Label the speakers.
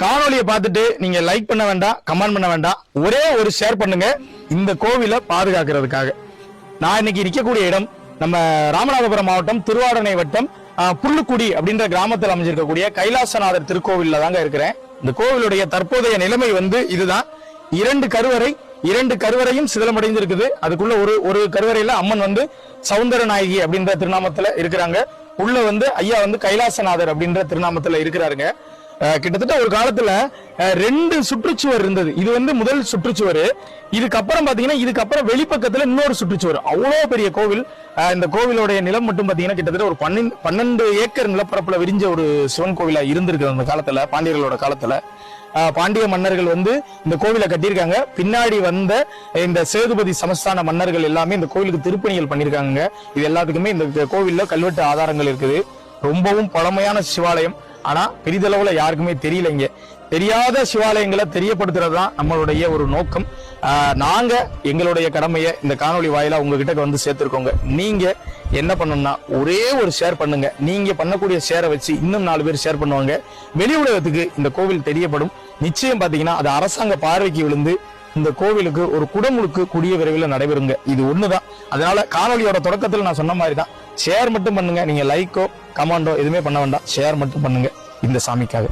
Speaker 1: காணொலியை பார்த்துட்டு நீங்க லைக் பண்ண வேண்டாம், கமெண்ட் பண்ண வேண்டாம், ஒரே ஒரு ஷேர் பண்ணுங்க இந்த கோவிலை பாதுகாக்கிறதுக்காக. நான் இன்னைக்கு நிற்கக்கூடிய இடம் நம்ம ராமநாதபுரம் மாவட்டம் திருவாடனை வட்டம் புல்லுக்குடி அப்படின்ற கிராமத்தில் அமைஞ்சிருக்கக்கூடிய கைலாசநாதர் திருக்கோவில்ல தாங்க இருக்கிறேன். இந்த கோவிலுடைய தற்போதைய நிலைமை இதுதான். இரண்டு கருவறையும் சிதலமடைந்திருக்குது. அதுக்குள்ள ஒரு கருவறையில அம்மன் சௌந்தரநாயகி அப்படின்ற திருநாமத்துல இருக்கிறாங்க. உள்ள ஐயா கைலாசநாதர் அப்படின்ற திருநாமத்துல இருக்கிறாருங்க. கிட்டத்தட்ட ஒரு காலத்துல 2 சுற்றுச்சுவர் இருந்தது. இது முதல் சுற்றுச்சுவர். இதுக்கப்புறம் பாத்தீங்கன்னா இதுக்கப்புறம் வெளிப்பக்கத்துல இன்னொரு சுற்றுச்சுவர். அவ்வளவு பெரிய கோவில். இந்த கோவிலுடைய நிலம் மட்டும் பாத்தீங்கன்னா கிட்டத்தட்ட ஒரு 12 ஏக்கர் நிலப்பரப்புல விரிஞ்ச ஒரு சிவன் கோவிலா இருந்திருக்கு அந்த காலத்துல, பாண்டியர்களோட காலத்துல. பாண்டிய மன்னர்கள் இந்த கோவிலை கட்டியிருக்காங்க. பின்னாடி வந்த இந்த சேதுபதி சமஸ்தான மன்னர்கள் எல்லாமே இந்த கோவிலுக்கு திருப்பணிகள் பண்ணிருக்காங்க. இது எல்லாத்துக்குமே இந்த கோவில்ல கல்வெட்டு ஆதாரங்கள் இருக்குது. ரொம்பவும் பழமையான சிவாலயம். ஆனா பெரிதளவுல யாருக்குமே தெரியலைங்க. தெரியாத சிவாலயங்களை தெரியப்படுத்துறதுதான் நம்மளுடைய ஒரு நோக்கம். நாங்க எங்களுடைய கடமையை இந்த காணொலி வாயிலா உங்ககிட்ட சேர்த்திருக்கோங்க. நீங்க என்ன பண்ணணும்னா ஒரே ஒரு ஷேர் பண்ணுங்க. நீங்க பண்ணக்கூடிய ஷேரை வச்சு இன்னும் 4 பேர் ஷேர் பண்ணுவாங்க. வெளி உலகத்துக்கு இந்த கோவில் தெரியப்படும். நிச்சயம் பாத்தீங்கன்னா அது அரசாங்க பார்வைக்கு விழுந்து இந்த கோவிலுக்கு ஒரு குடமுழுக்கு கூடிய விரைவில் நடைபெறுங்க. இது ஒண்ணுதான். அதனால காணொலியோட தொடக்கத்தில் நான் சொன்ன மாதிரி தான், ஷேர் மட்டும் பண்ணுங்க. நீங்க லைக்கோ கமெண்டோ எதுவுமே பண்ண வேண்டாம், ஷேர் மட்டும் பண்ணுங்க இந்த சாமிக்காக.